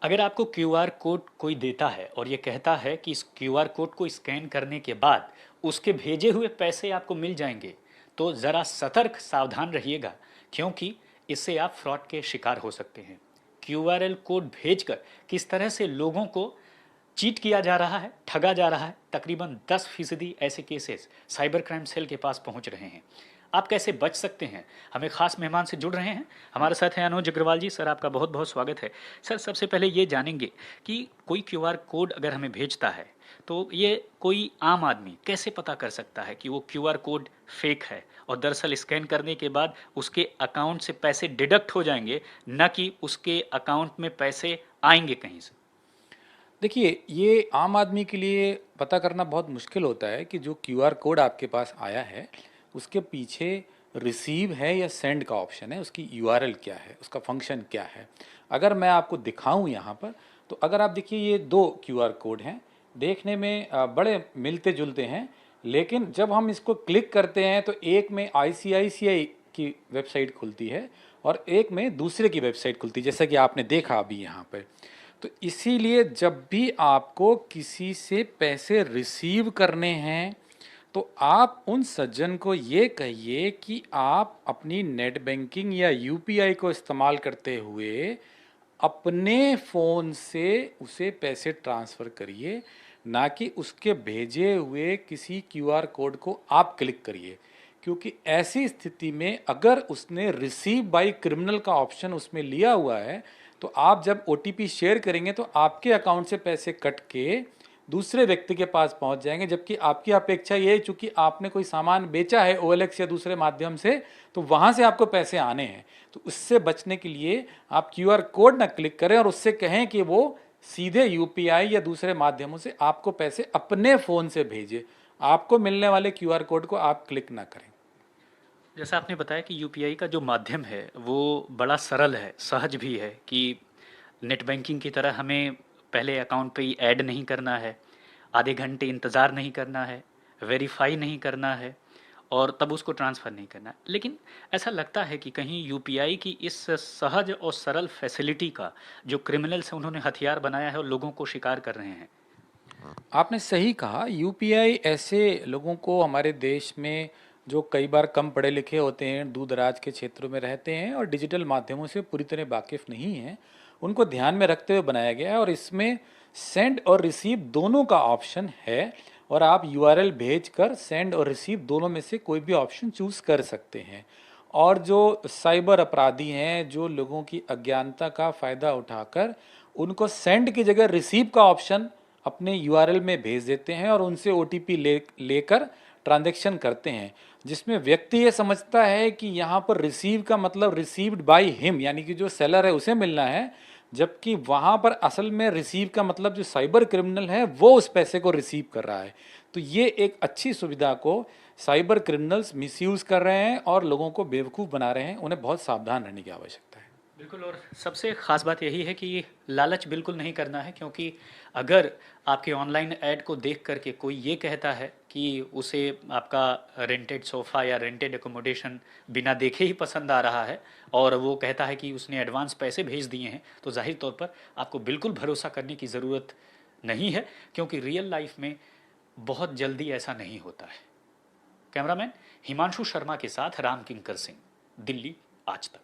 अगर आपको QR code कोई देता है और ये कहता है कि इस क्यूआर कोड को स्कैन करने के बाद उसके भेजे हुए पैसे आपको मिल जाएंगे, तो ज़रा सतर्क सावधान रहिएगा, क्योंकि इससे आप फ्रॉड के शिकार हो सकते हैं। क्यूआरएल कोड भेजकर किस तरह से लोगों को चीट किया जा रहा है, ठगा जा रहा है, तकरीबन 10% ऐसे केसेस साइबर क्राइम सेल के पास पहुंच रहे हैं। आप कैसे बच सकते हैं? हमें खास मेहमान से जुड़ रहे हैं। हमारे साथ हैं अनुज अग्रवाल जी। सर, आपका बहुत बहुत स्वागत है। सर, सबसे पहले ये जानेंगे कि कोई क्यूआर कोड अगर हमें भेजता है तो ये कोई आम आदमी कैसे पता कर सकता है कि वो क्यूआर कोड फेक है और दरअसल स्कैन करने के बाद उसके अकाउंट से पैसे डिडक्ट हो जाएंगे, न कि उसके अकाउंट में पैसे आएंगे कहीं से? देखिए, ये आम आदमी के लिए पता करना बहुत मुश्किल होता है कि जो क्यूआर कोड आपके पास आया है, उसके पीछे रिसीव है या सेंड का ऑप्शन है, उसकी यूआरएल क्या है, उसका फंक्शन क्या है। अगर मैं आपको दिखाऊं यहाँ पर, तो अगर आप देखिए ये दो क्यूआर कोड हैं, देखने में बड़े मिलते जुलते हैं, लेकिन जब हम इसको क्लिक करते हैं तो एक में आईसीआईसीआई की वेबसाइट खुलती है और एक में दूसरे की वेबसाइट खुलती है, जैसा कि आपने देखा अभी यहाँ पर। तो इसीलिए जब भी आपको किसी से पैसे रिसीव करने हैं, तो आप उन सज्जन को ये कहिए कि आप अपनी नेट बैंकिंग या यूपीआई को इस्तेमाल करते हुए अपने फ़ोन से उसे पैसे ट्रांसफ़र करिए, ना कि उसके भेजे हुए किसी क्यूआर कोड को आप क्लिक करिए। क्योंकि ऐसी स्थिति में अगर उसने रिसीव बाय क्रिमिनल का ऑप्शन उसमें लिया हुआ है, तो आप जब ओटीपी शेयर करेंगे तो आपके अकाउंट से पैसे कट के दूसरे व्यक्ति के पास पहुंच जाएंगे, जबकि आपकी अपेक्षा ये है चूंकि आपने कोई सामान बेचा है ओएलएक्स या दूसरे माध्यम से, तो वहां से आपको पैसे आने हैं। तो उससे बचने के लिए आप क्यूआर कोड ना क्लिक करें और उससे कहें कि वो सीधे यूपीआई या दूसरे माध्यमों से आपको पैसे अपने फ़ोन से भेजे। आपको मिलने वाले क्यूआर कोड को आप क्लिक ना करें। जैसा आपने बताया कि यूपीआई का जो माध्यम है वो बड़ा सरल है, सहज भी है कि नेट बैंकिंग की तरह हमें पहले अकाउंट पे ही ऐड नहीं करना है, आधे घंटे इंतज़ार नहीं करना है, वेरीफाई नहीं करना है और तब उसको ट्रांसफ़र नहीं करना है। लेकिन ऐसा लगता है कि कहीं यूपीआई की इस सहज और सरल फैसिलिटी का जो क्रिमिनल्स हैं उन्होंने हथियार बनाया है और लोगों को शिकार कर रहे हैं। आपने सही कहा, यूपीआई ऐसे लोगों को हमारे देश में जो कई बार कम पढ़े लिखे होते हैं, दूर दराज के क्षेत्रों में रहते हैं और डिजिटल माध्यमों से पूरी तरह वाकिफ़ नहीं हैं, उनको ध्यान में रखते हुए बनाया गया है। और इसमें सेंड और रिसीव दोनों का ऑप्शन है और आप यूआरएल भेजकर सेंड और रिसीव दोनों में से कोई भी ऑप्शन चूज़ कर सकते हैं। और जो साइबर अपराधी हैं, जो लोगों की अज्ञानता का फ़ायदा उठाकर उनको सेंड की जगह रिसीव का ऑप्शन अपने यूआरएल में भेज देते हैं और उनसे ओटीपी लेकर ट्रांजैक्शन करते हैं, जिसमें व्यक्ति ये समझता है कि यहाँ पर रिसीव का मतलब रिसीव्ड बाय हिम, यानी कि जो सेलर है उसे मिलना है, जबकि वहाँ पर असल में रिसीव का मतलब जो साइबर क्रिमिनल है वो उस पैसे को रिसीव कर रहा है। तो ये एक अच्छी सुविधा को साइबर क्रिमिनल्स मिसयूज़ कर रहे हैं और लोगों को बेवकूफ़ बना रहे हैं। उन्हें बहुत सावधान रहने की आवश्यकता है। बिल्कुल, और सबसे ख़ास बात यही है कि लालच बिल्कुल नहीं करना है, क्योंकि अगर आपके ऑनलाइन ऐड को देख करके कोई ये कहता है कि उसे आपका रेंटेड सोफ़ा या रेंटेड एकोमोडेशन बिना देखे ही पसंद आ रहा है और वो कहता है कि उसने एडवांस पैसे भेज दिए हैं, तो ज़ाहिर तौर पर आपको बिल्कुल भरोसा करने की ज़रूरत नहीं है, क्योंकि रियल लाइफ में बहुत जल्दी ऐसा नहीं होता है। कैमरामैन हिमांशु शर्मा के साथ राम किंकर सिंह, दिल्ली आज तक।